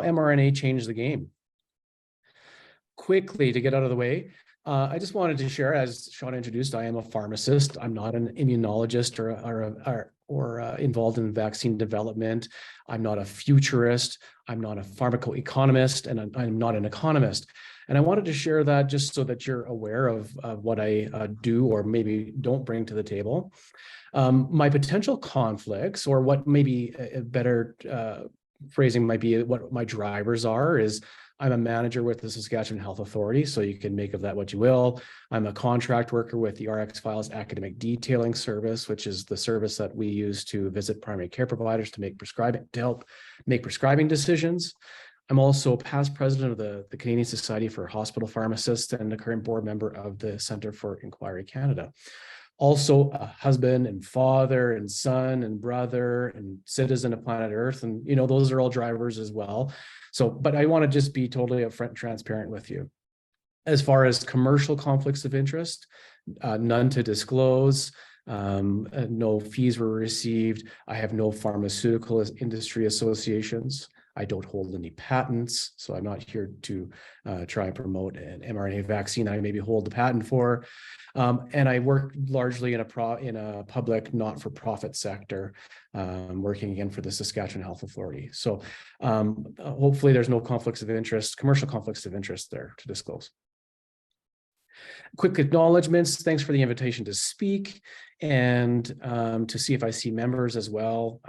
mRNA changed the game. Quickly, to get out of the way, I just wanted to share, as Sean introduced, I am a pharmacist. I'm not an immunologist or involved in vaccine development. I'm not a futurist. I'm not a pharmacoeconomist, and I'm not an economist. And I wanted to share that just so that you're aware of what I do or maybe don't bring to the table. My potential conflicts, or what maybe a better phrasing might be, what my drivers are, is I'm a manager with the Saskatchewan Health Authority, so you can make of that what you will. I'm a contract worker with the RX Files Academic Detailing Service, which is the service that we use to visit primary care providers to help make prescribing decisions. I'm also past president of the Canadian Society for Hospital Pharmacists and a current board member of the Centre for Inquiry Canada. Also a husband and father and son and brother and citizen of planet Earth. And, those are all drivers as well. So, but I want to just be totally upfront and transparent with you. As far as commercial conflicts of interest, none to disclose. No fees were received. I have no pharmaceutical industry associations. I don't hold any patents, so I'm not here to try and promote an mRNA vaccine I maybe hold the patent for. And I work largely in a public not-for-profit sector, working again for the Saskatchewan Health Authority. So hopefully there's no conflicts of interest, commercial conflicts of interest there to disclose. Quick acknowledgements. Thanks for the invitation to speak, and to CFIC members as well,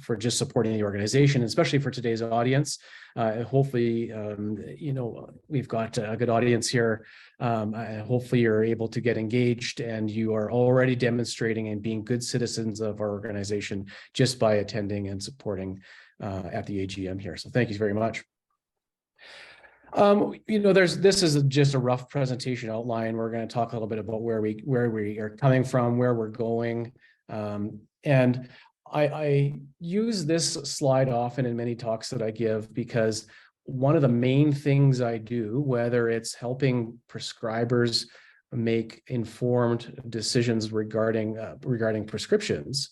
for just supporting the organization, especially for today's audience. Hopefully, we've got a good audience here. Hopefully you're able to get engaged, and you are already demonstrating and being good citizens of our organization just by attending and supporting at the AGM here. So thank you very much. This is just a rough presentation outline. We're going to talk a little bit about where we are coming from, where we're going. And I use this slide often in many talks that I give, because one of the main things I do, whether it's helping prescribers make informed decisions regarding prescriptions,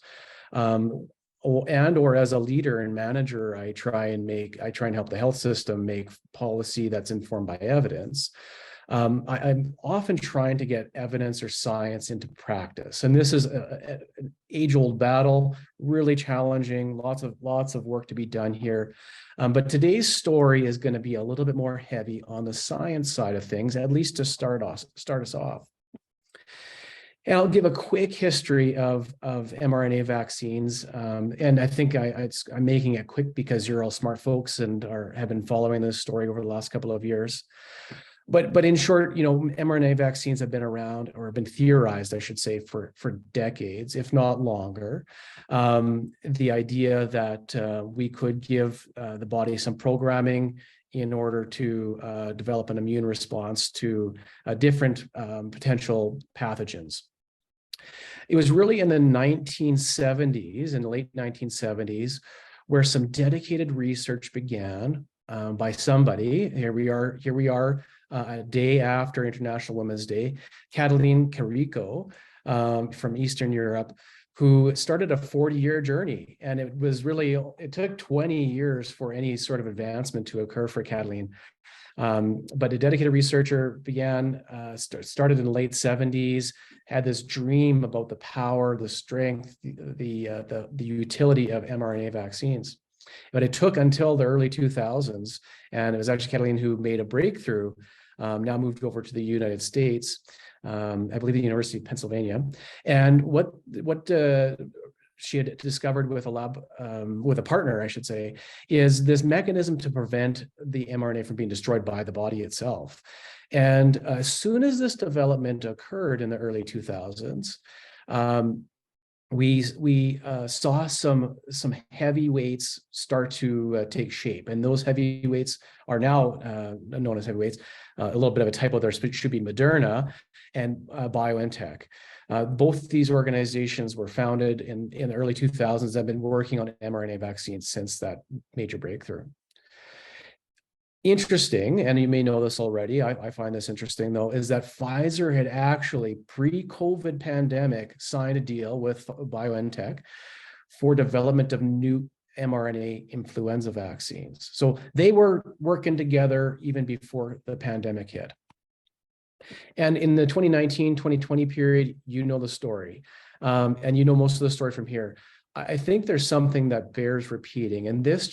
or as a leader and manager, I try and help the health system make policy that's informed by evidence. I'm often trying to get evidence or science into practice, and this is an age-old battle, really challenging. Lots of work to be done here. But today's story is going to be a little bit more heavy on the science side of things, at least to start us off. And I'll give a quick history of mRNA vaccines, and I think I'm making it quick because you're all smart folks and have been following this story over the last couple of years. But in short, mRNA vaccines have been around, or have been theorized, I should say, for decades, if not longer. The idea that we could give the body some programming in order to develop an immune response to different potential pathogens. It was really in the 1970s, in the late 1970s, where some dedicated research began by somebody. Here we are, a day after International Women's Day, Catalin Carrico from Eastern Europe, who started a 40-year journey. And it took 20 years for any sort of advancement to occur for Catalin. But a dedicated researcher started in the late 70s, had this dream about the power, the strength, the utility of mRNA vaccines. But it took until the early 2000s, and it was actually Catalin who made a breakthrough, now moved over to the United States, I believe the University of Pennsylvania. And what she had discovered with a lab, with a partner, I should say, is this mechanism to prevent the mRNA from being destroyed by the body itself. And as soon as this development occurred in the early 2000s, we saw some heavyweights start to take shape, and those heavyweights are now known as heavyweights. A little bit of a typo there, should be Moderna and BioNTech. Both these organizations were founded in the early 2000s. Have been working on mRNA vaccines since that major breakthrough. Interesting, and you may know this already, I find this interesting though, is that Pfizer had actually pre-COVID pandemic signed a deal with BioNTech for development of new mRNA influenza vaccines. So they were working together even before the pandemic hit. And in the 2019-2020 period, you know the story. And you know most of the story from here. I think there's something that bears repeating, and this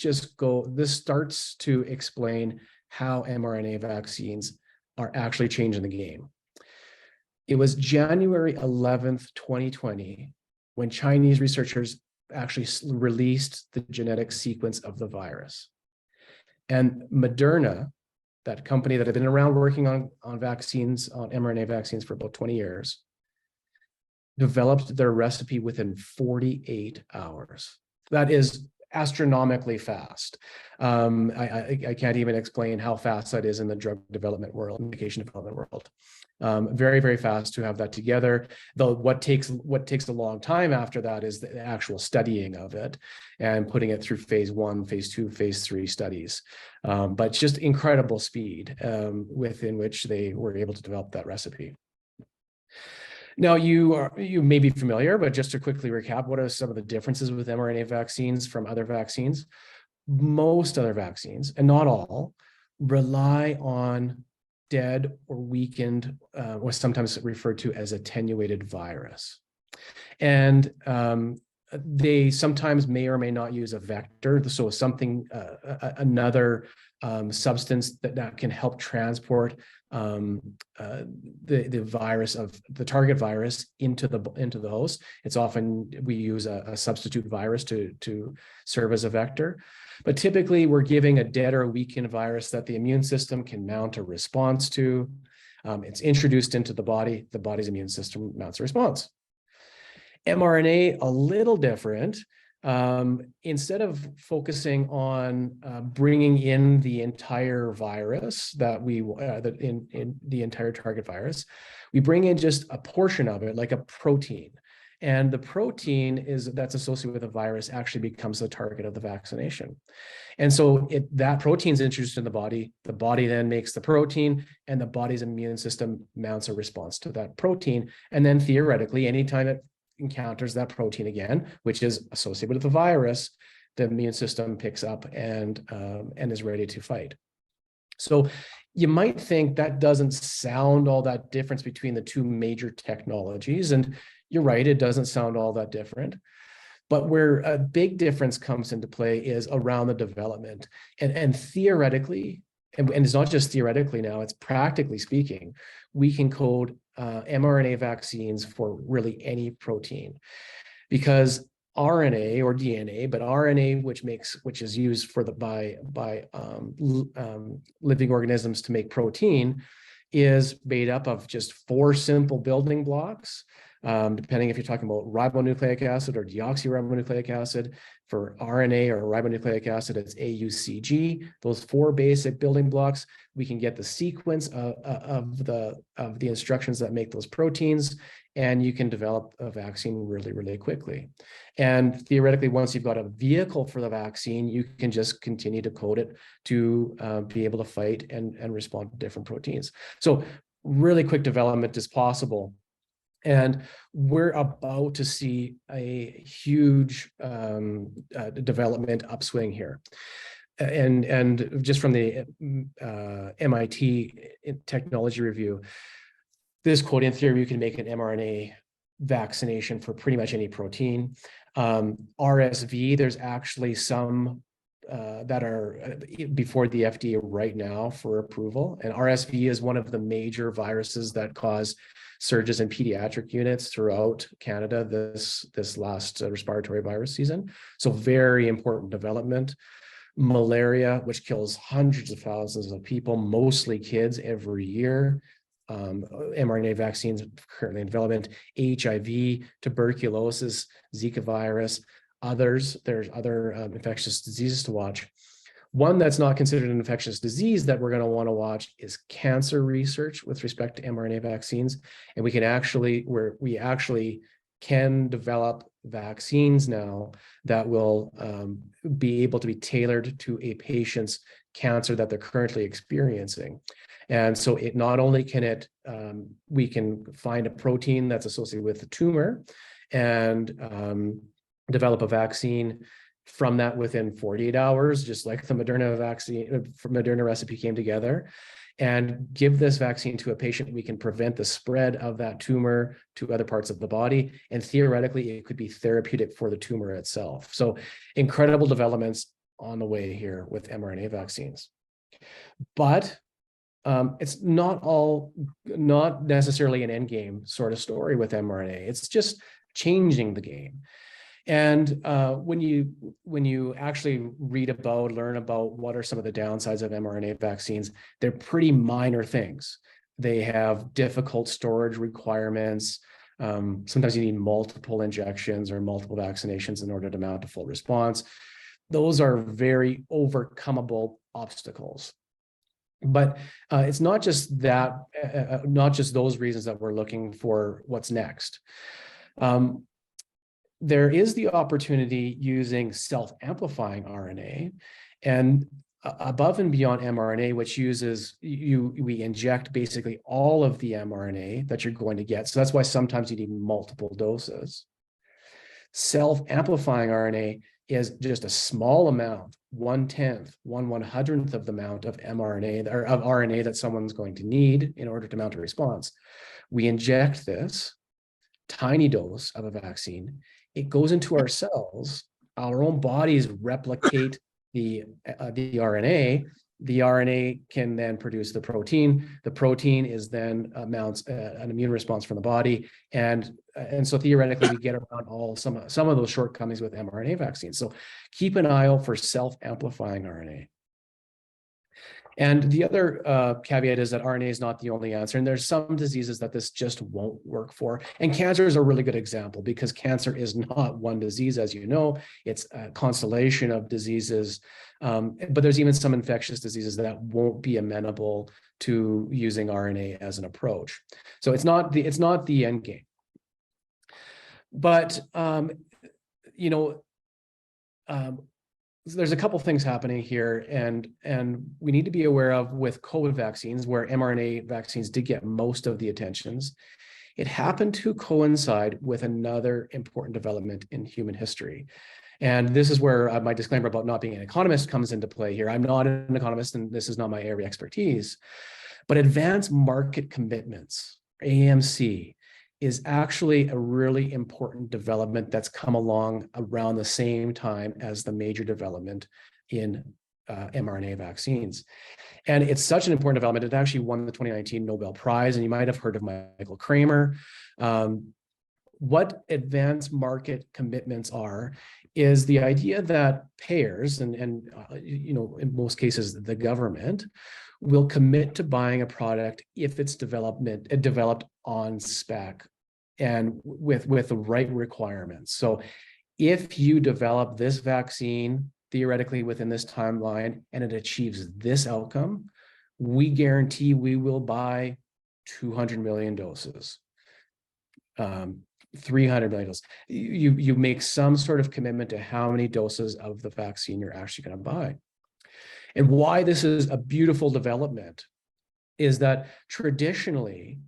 starts to explain how mRNA vaccines are actually changing the game. It was January 11th, 2020, when Chinese researchers actually released the genetic sequence of the virus. And Moderna, that company that had been around working on vaccines, on mRNA vaccines for about 20 years, developed their recipe within 48 hours. That is astronomically fast. I can't even explain how fast that is in the drug development world, medication development world. Very, very fast to have that together. Though what takes a long time after that is the actual studying of it and putting it through phase 1, phase 2, phase 3 studies. But just incredible speed within which they were able to develop that recipe. Now, you may be familiar, but just to quickly recap, what are some of the differences with mRNA vaccines from other vaccines? Most other vaccines, and not all, rely on dead or weakened, or sometimes referred to as attenuated virus. And they sometimes may or may not use a vector, so something, another substance that can help transport the virus of the target virus into the host. It's often we use a substitute virus to serve as a vector, but typically we're giving a dead or weakened virus that the immune system can mount a response to. It's introduced into the body's immune system mounts a response. mRNA, a little different. Instead of focusing on bringing in the entire virus in the entire target virus, we bring in just a portion of it, like a protein. And the protein that's associated with the virus actually becomes the target of the vaccination. And so that protein is introduced in the body then makes the protein, and the body's immune system mounts a response to that protein. And then theoretically, anytime it encounters that protein again, which is associated with the virus, the immune system picks up and is ready to fight. So you might think that doesn't sound all that difference between the two major technologies. And you're right, it doesn't sound all that different. But where a big difference comes into play is around the development. And theoretically, and it's not just theoretically now, it's practically speaking, we can code mRNA vaccines for really any protein, because RNA or DNA, but RNA, which is used by living organisms to make protein, is made up of just 4 simple building blocks. Depending if you're talking about ribonucleic acid or deoxyribonucleic acid. For RNA or ribonucleic acid, it's AUCG. Those 4 basic building blocks, we can get the sequence of the instructions that make those proteins, and you can develop a vaccine really, really quickly. And theoretically, once you've got a vehicle for the vaccine, you can just continue to code it to be able to fight and respond to different proteins. So really quick development is possible. And we're about to see a huge development upswing here. And just from the MIT technology review, this quote, in theory, you can make an mRNA vaccination for pretty much any protein. RSV, there's actually some that are before the FDA right now for approval. And RSV is one of the major viruses that cause surges in pediatric units throughout Canada this last respiratory virus season. So very important development. Malaria, which kills hundreds of thousands of people, mostly kids, every year. mRNA vaccines currently in development. HIV, tuberculosis, Zika virus, others. There's other infectious diseases to watch. One that's not considered an infectious disease that we're going to want to watch is cancer research with respect to mRNA vaccines. And we actually can develop vaccines now that will be able to be tailored to a patient's cancer that they're currently experiencing. And so it not only can we can find a protein that's associated with the tumor and develop a vaccine from that within 48 hours, just like the Moderna vaccine, Moderna recipe came together, and give this vaccine to a patient, we can prevent the spread of that tumor to other parts of the body. And theoretically, it could be therapeutic for the tumor itself. So incredible developments on the way here with mRNA vaccines. But it's not necessarily an end game sort of story with mRNA. It's just changing the game. And when you actually learn about what are some of the downsides of mRNA vaccines, they're pretty minor things. They have difficult storage requirements. Sometimes you need multiple injections or multiple vaccinations in order to mount a full response. Those are very overcomable obstacles. But it's not just that, not just those reasons that we're looking for what's next. There is the opportunity using self-amplifying RNA, and above and beyond mRNA, which uses, we inject basically all of the mRNA that you're going to get. So that's why sometimes you need multiple doses. Self-amplifying RNA is just a small amount, 1/10, 1/100th of the amount of mRNA or of RNA that someone's going to need in order to mount a response. We inject this tiny dose of a vaccine. It goes into our cells. Our own bodies replicate the RNA. The RNA can then produce the protein. The protein is then mounts an immune response from the body, and so theoretically we get around some of those shortcomings with mRNA vaccines. So keep an eye out for self-amplifying RNA. And the other caveat is that RNA is not the only answer, and there's some diseases that this just won't work for. And cancer is a really good example, because cancer is not one disease, as you know. It's a constellation of diseases, but there's even some infectious diseases that won't be amenable to using RNA as an approach. So it's not the end game. But there's a couple things happening here, and we need to be aware of with COVID vaccines, where mRNA vaccines did get most of the attentions. It happened to coincide with another important development in human history. And this is where my disclaimer about not being an economist comes into play here. I'm not an economist, and this is not my area of expertise. But advanced market commitments, AMC, is actually a really important development that's come along around the same time as the major development in mRNA vaccines. And it's such an important development. It actually won the 2019 Nobel Prize, and you might have heard of Michael Kramer. What advanced market commitments are is the idea that payers, and in most cases, the government, will commit to buying a product if it's developed on spec and with the right requirements. So if you develop this vaccine theoretically within this timeline and it achieves this outcome, we guarantee we will buy 200 million doses, 300 million doses. You make some sort of commitment to how many doses of the vaccine you're actually going to buy. And why this is a beautiful development is that traditionally,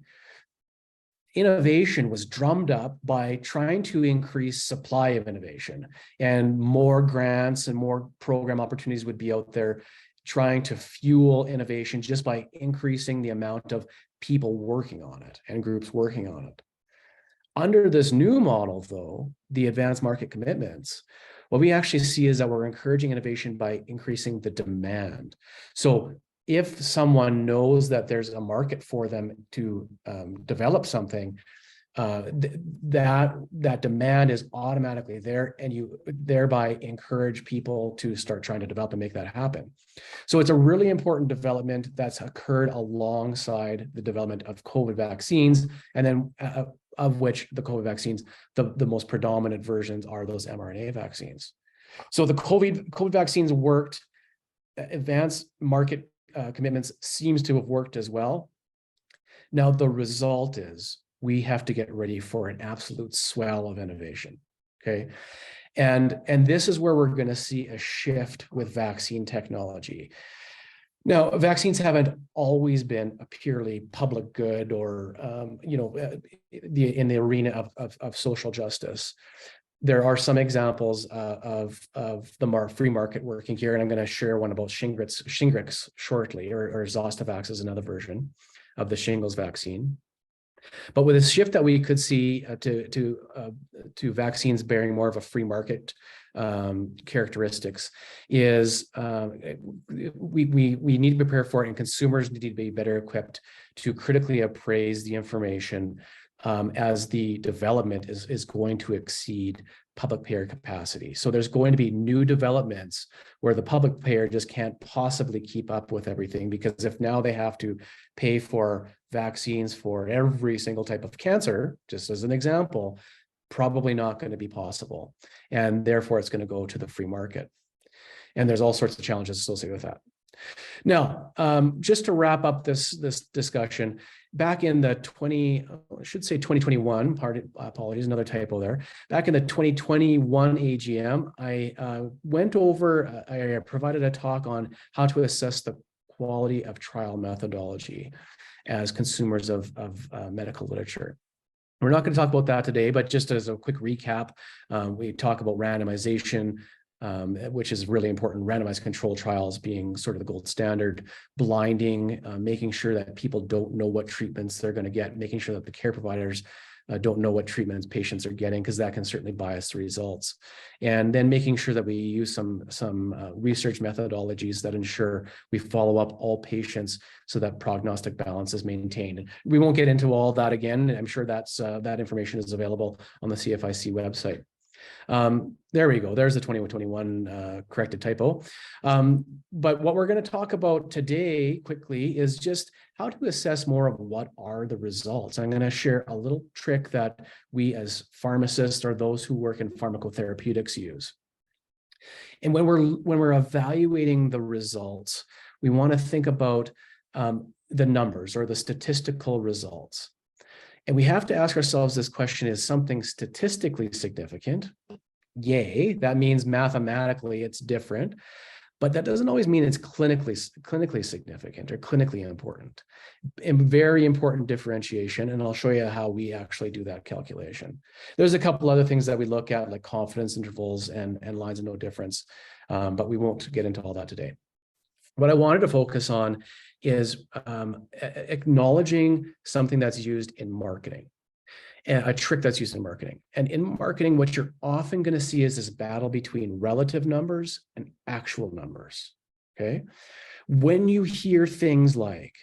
innovation was drummed up by trying to increase supply of innovation, and more grants and more program opportunities would be out there trying to fuel innovation just by increasing the amount of people working on it and groups working on it. Under this new model, though, the advanced market commitments, what we actually see is that we're encouraging innovation by increasing the demand. So if someone knows that there's a market for them to develop something, that demand is automatically there, and you thereby encourage people to start trying to develop and make that happen. So it's a really important development that's occurred alongside the development of COVID vaccines, and then of which the COVID vaccines, the most predominant versions are those mRNA vaccines. So the COVID vaccines worked. Advanced market commitments seems to have worked as well. Now the result is we have to get ready for an absolute swell of innovation, okay? And this is where we're going to see a shift with vaccine technology. Now, vaccines haven't always been a purely public good or in the arena of social justice. there are some examples of the free market working here, and I'm going to share one about Shingrix shortly, or Zostavax is another version of the shingles vaccine. But with a shift that we could see to vaccines bearing more of a free market characteristics, is we need to prepare for it, and consumers need to be better equipped to critically appraise the information as the development is going to exceed public payer capacity. So there's going to be new developments where the public payer just can't possibly keep up with everything, because if now they have to pay for vaccines for every single type of cancer, just as an example, probably not going to be possible. And therefore it's going to go to the free market. And there's all sorts of challenges associated with that. Now, just to wrap up this discussion, back in the 2021, apologies, another typo there. Back in the 2021 AGM, I went over, I provided a talk on how to assess the quality of trial methodology as consumers of medical literature. We're not going to talk about that today, but just as a quick recap, we talk about randomization, which is really important. Randomized control trials being sort of the gold standard, blinding, making sure that people don't know what treatments they're going to get, making sure that the care providers don't know what treatments patients are getting, because that can certainly bias the results. And then making sure that we use some research methodologies that ensure we follow up all patients so that prognostic balance is maintained. We won't get into all that again. I'm sure that information is available on the CFIC website. There we go. There's the 2021 corrected typo. But what we're going to talk about today quickly is just how to assess more of what are the results. I'm going to share a little trick that we as pharmacists or those who work in pharmacotherapeutics use. And when we're evaluating the results, we want to think about the numbers or the statistical results. And we have to ask ourselves this question: is something statistically significant? Yay, that means mathematically it's different, but that doesn't always mean it's clinically significant or clinically important. A very important differentiation, and I'll show you how we actually do that calculation. There's a couple other things that we look at, like confidence intervals and lines of no difference, but we won't get into all that today. What I wanted to focus on is acknowledging something that's used in marketing, a trick that's used in marketing. And in marketing, what you're often going to see is this battle between relative numbers and actual numbers, okay? When you hear things like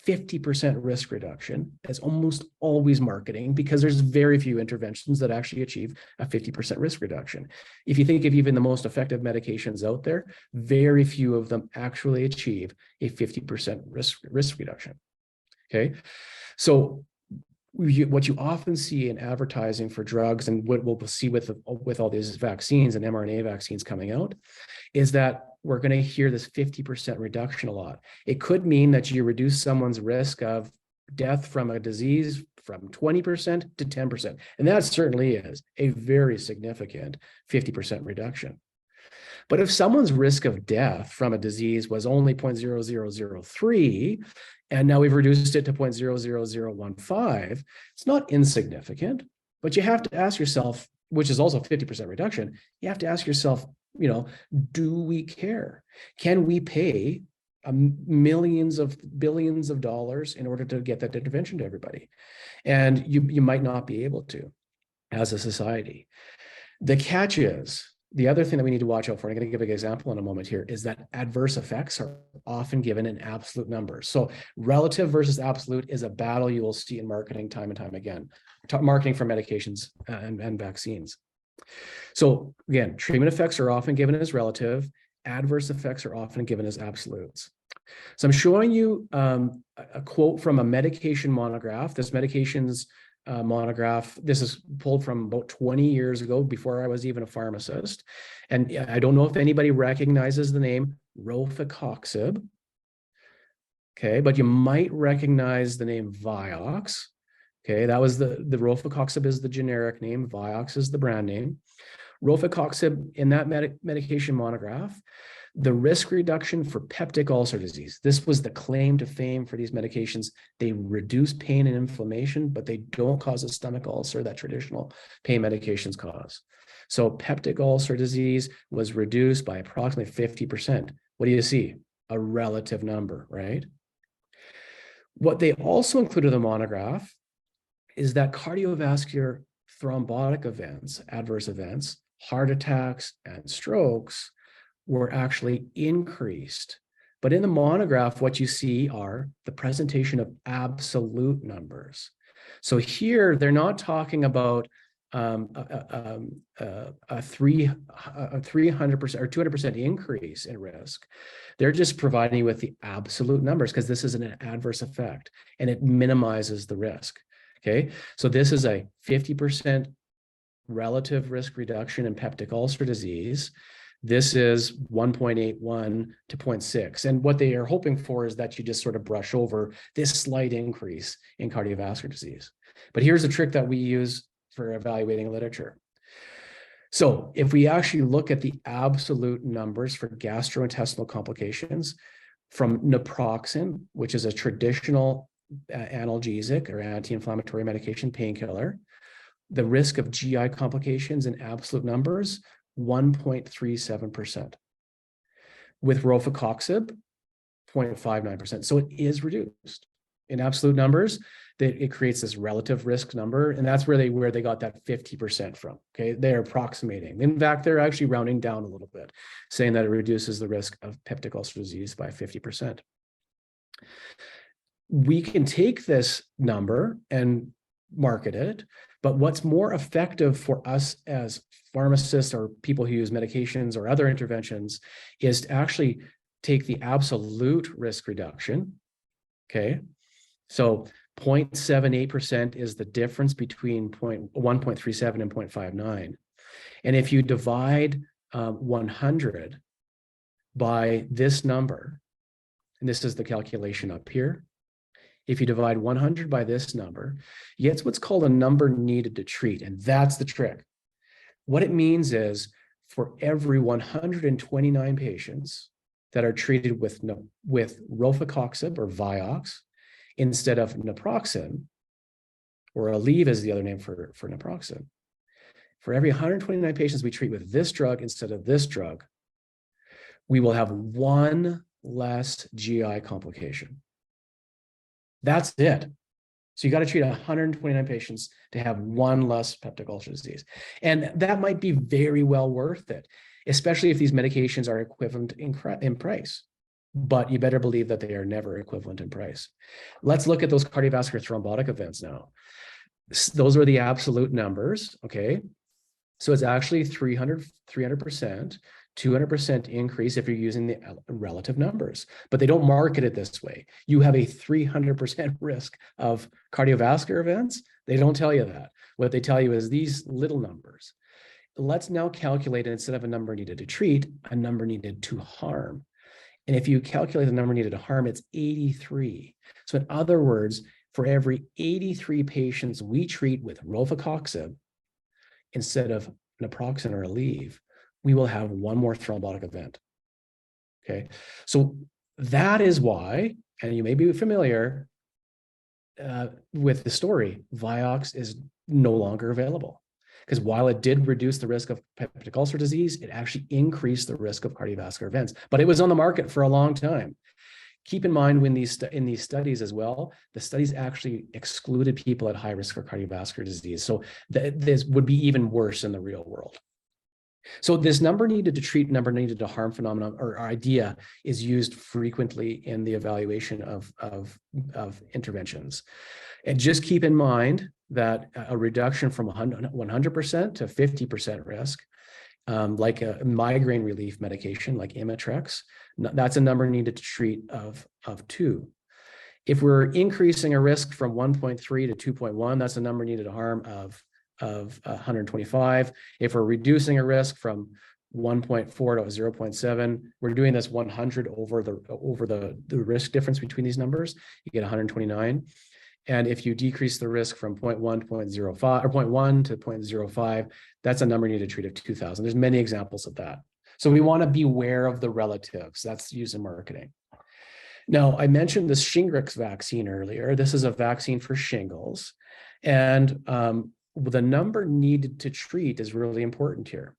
50% risk reduction, it's almost always marketing, because there's very few interventions that actually achieve a 50% risk reduction. If you think of even the most effective medications out there, very few of them actually achieve a 50% risk reduction, okay? So what you often see in advertising for drugs, and what we'll see with all these vaccines and mRNA vaccines coming out, is that we're going to hear this 50% reduction a lot. It could mean that you reduce someone's risk of death from a disease from 20% to 10%. And that certainly is a very significant 50% reduction. But if someone's risk of death from a disease was only 0.0003, and now we've reduced it to 0.00015, it's not insignificant, but you have to ask yourself, which is also 50% reduction, you have to ask yourself, do we care? Can we pay millions of billions of dollars in order to get that intervention to everybody? And you might not be able to as a society. The catch is, the other thing that we need to watch out for, and I'm going to give an example in a moment here, is that adverse effects are often given in absolute numbers. So relative versus absolute is a battle you will see in marketing time and time again, marketing for medications and vaccines. So again, treatment effects are often given as relative, adverse effects are often given as absolutes. So I'm showing you a quote from a medication monograph. This medications monograph, this is pulled from about 20 years ago, before I was even a pharmacist. And I don't know if anybody recognizes the name rofecoxib. Okay, but you might recognize the name Vioxx. Okay, that was the rofecoxib is the generic name, Vioxx is the brand name. Rofecoxib, in that medication monograph, the risk reduction for peptic ulcer disease, this was the claim to fame for these medications. They reduce pain and inflammation, but they don't cause a stomach ulcer that traditional pain medications cause. So peptic ulcer disease was reduced by approximately 50%. What do you see? A relative number, right? What they also included in the monograph is that cardiovascular thrombotic events, adverse events, heart attacks, and strokes were actually increased. But in the monograph, what you see are the presentation of absolute numbers. So here, they're not talking about a 300% or 200% increase in risk. They're just providing you with the absolute numbers because this is an adverse effect and it minimizes the risk. Okay, so this is a 50% relative risk reduction in peptic ulcer disease. This is 1.81 to 0.6. And what they are hoping for is that you just sort of brush over this slight increase in cardiovascular disease. But here's a trick that we use for evaluating literature. So if we actually look at the absolute numbers for gastrointestinal complications from naproxen, which is a traditional analgesic or anti-inflammatory medication, painkiller, the risk of GI complications in absolute numbers, 1.37%. With rofecoxib, 0.59%. So it is reduced. In absolute numbers, it creates this relative risk number, and that's where they got that 50% from. Okay, they're approximating. In fact, they're actually rounding down a little bit, saying that it reduces the risk of peptic ulcer disease by 50%. We can take this number and market it, but what's more effective for us as pharmacists or people who use medications or other interventions is to actually take the absolute risk reduction. Okay, so 0.78% is the difference between 1.37 and 0.59. And if you divide 100 by this number, and this is the calculation up here, if you divide 100 by this number, you get what's called a number needed to treat, and that's the trick. What it means is for every 129 patients that are treated with rofecoxib or Vioxx instead of naproxen, or Aleve is the other name for naproxen, for every 129 patients we treat with this drug instead of this drug, we will have one less GI complication. That's it. So you got to treat 129 patients to have one less peptic ulcer disease. And that might be very well worth it, especially if these medications are equivalent in price. But you better believe that they are never equivalent in price. Let's look at those cardiovascular thrombotic events now. Those are the absolute numbers, okay? So it's actually 300%, 200% increase if you're using the relative numbers, but they don't market it this way. You have a 300% risk of cardiovascular events. They don't tell you that. What they tell you is these little numbers. Let's now calculate, instead of a number needed to treat, a number needed to harm. And if you calculate the number needed to harm, it's 83. So in other words, for every 83 patients we treat with rofecoxib instead of naproxen or Aleve, we will have one more thrombotic event. Okay, so that is why, and you may be familiar with the story, Vioxx is no longer available. Because while it did reduce the risk of peptic ulcer disease, it actually increased the risk of cardiovascular events. But it was on the market for a long time. Keep in mind when in these studies as well, the studies actually excluded people at high risk for cardiovascular disease. So this would be even worse in the real world. So this number needed to treat, number needed to harm phenomenon or idea is used frequently in the evaluation of interventions. And just keep in mind that a reduction from 100% to 50% risk, like a migraine relief medication like Imitrex, that's a number needed to treat of 2. If we're increasing a risk from 1.3 to 2.1, that's a number needed to harm of 125. If we're reducing a risk from 1.4 to 0.7, we're doing this 100 over the risk difference between these numbers, you get 129. And if you decrease the risk from 0.1 to 0.05 or 0.1 to 0.05, that's a number needed to treat of 2,000. There's many examples of that. So we want to be aware of the relatives. That's used in marketing. Now, I mentioned the Shingrix vaccine earlier. This is a vaccine for shingles. And the number needed to treat is really important here.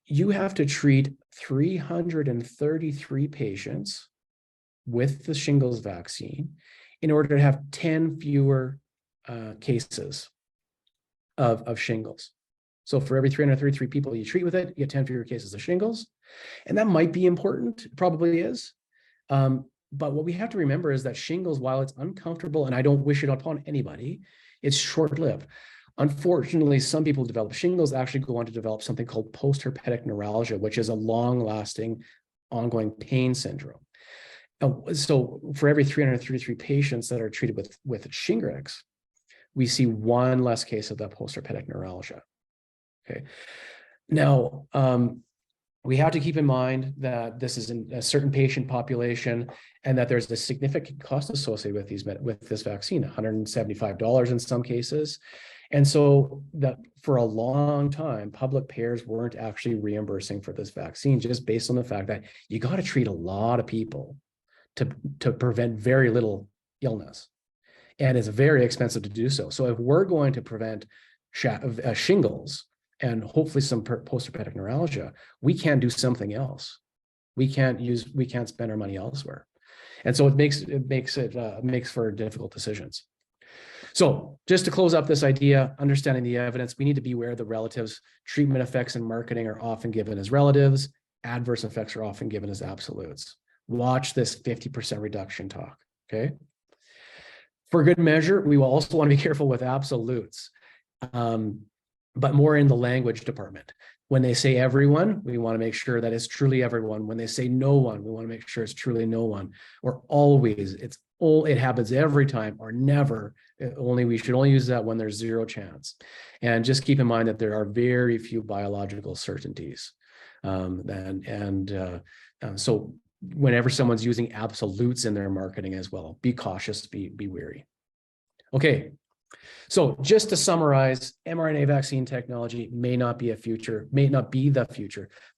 You have to treat 333 patients with the shingles vaccine in order to have 10 fewer cases of shingles. So for every 333 people you treat with it, you get 10 fewer cases of shingles. And that might be important, it probably is. But what we have to remember is that shingles, while it's uncomfortable, and I don't wish it upon anybody, it's short-lived. Unfortunately, some people who develop shingles actually go on to develop something called post-herpetic neuralgia, which is a long-lasting, ongoing pain syndrome. So for every 333 patients that are treated with Shingrix, we see one less case of that post-herpetic neuralgia. Okay. Now, we have to keep in mind that this is in a certain patient population and that there's a significant cost associated with this vaccine, $175 in some cases. And so that for a long time, public payers weren't actually reimbursing for this vaccine just based on the fact that you got to treat a lot of people to prevent very little illness. And it's very expensive to do so. So if we're going to prevent shingles and hopefully some post-herpetic neuralgia, we can't do something else. We can't spend our money elsewhere. And so it makes for difficult decisions. So just to close up this idea, understanding the evidence, we need to be aware of the relatives. Treatment effects in marketing are often given as relatives. Adverse effects are often given as absolutes. Watch this 50% reduction talk, okay? For good measure, we will also want to be careful with absolutes, but more in the language department. When they say everyone, we want to make sure that it's truly everyone. When they say no one, we want to make sure it's truly no one. Or always, it happens every time, or never. We should only use that when there's zero chance. And just keep in mind that there are very few biological certainties. So whenever someone's using absolutes in their marketing as well, be cautious, be wary. Okay. So just to summarize, mRNA vaccine technology may not be the future,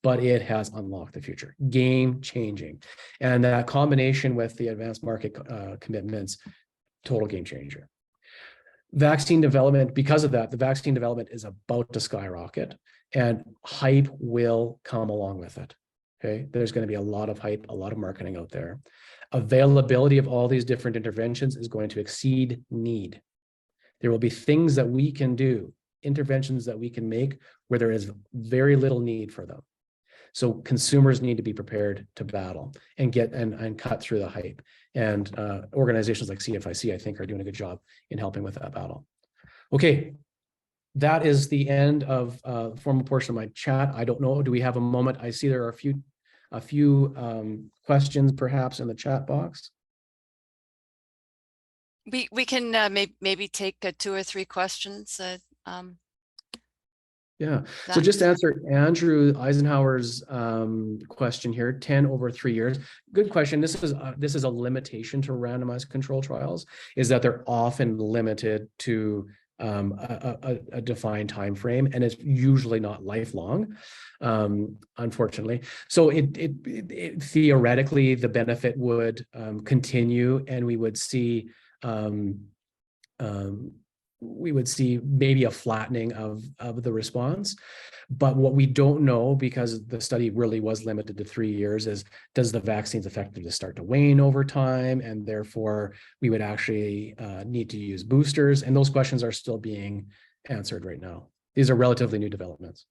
but it has unlocked the future. Game changing. And that combination with the advanced market commitments, total game changer. Vaccine development, because of that, the vaccine development is about to skyrocket, and hype will come along with it. Okay, there's going to be a lot of hype, a lot of marketing out there. Availability of all these different interventions is going to exceed need. There will be things that we can do, interventions that we can make where there is very little need for them. So consumers need to be prepared to battle and cut through the hype. And organizations like CFIC, I think, are doing a good job in helping with that battle. Okay, that is the end of the formal portion of my chat. I don't know, do we have a moment? I see there are a few questions perhaps in the chat box. We can maybe take 2 or 3 questions. Yeah, so just to answer Andrew Eisenhower's question here, 10 over 3 years. Good question. This is a limitation to randomized control trials, is that they're often limited to a defined time frame, and it's usually not lifelong, unfortunately. So it theoretically, the benefit would continue, and we would see maybe a flattening of the response. But what we don't know, because the study really was limited to 3 years, is does the vaccine's effectiveness start to wane over time? And therefore, we would actually need to use boosters. And those questions are still being answered right now. These are relatively new developments.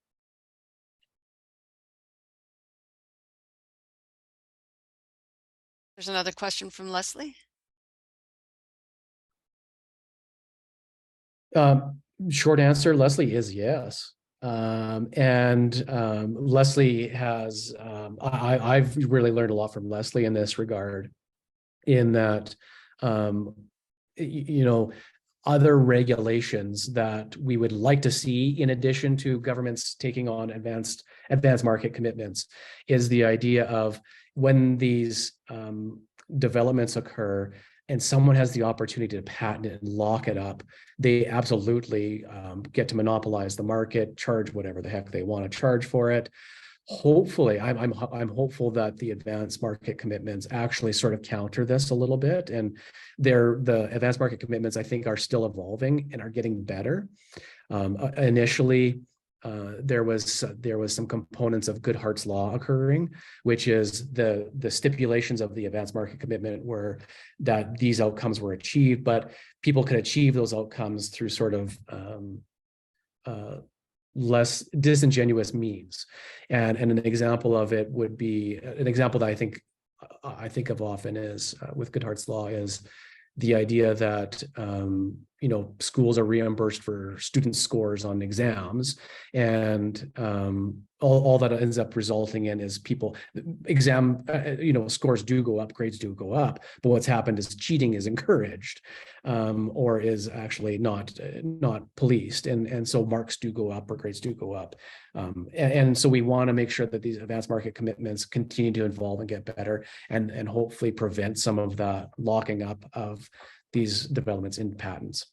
There's another question from Leslie. Short answer, Leslie, is yes. Leslie has, I've really learned a lot from Leslie in this regard, in that, other regulations that we would like to see, in addition to governments taking on advanced market commitments, is the idea of when these developments occur, and someone has the opportunity to patent it and lock it up, they absolutely get to monopolize the market, charge whatever the heck they want to charge for it. Hopefully, I'm hopeful that the advanced market commitments actually sort of counter this a little bit, and the advanced market commitments, I think, are still evolving and are getting better. Initially, there was some components of Goodhart's law occurring, which is the stipulations of the advanced market commitment were that these outcomes were achieved, but people could achieve those outcomes through sort of less disingenuous means. And an example of it would be an example that I think of often is with Goodhart's law is the idea that schools are reimbursed for student scores on exams, and all that ends up resulting in is scores do go up, grades do go up, but what's happened is cheating is encouraged, or is actually not policed, and so marks do go up or grades do go up, and so we want to make sure that these advanced market commitments continue to evolve and get better, and hopefully prevent some of the locking up of these developments in patents.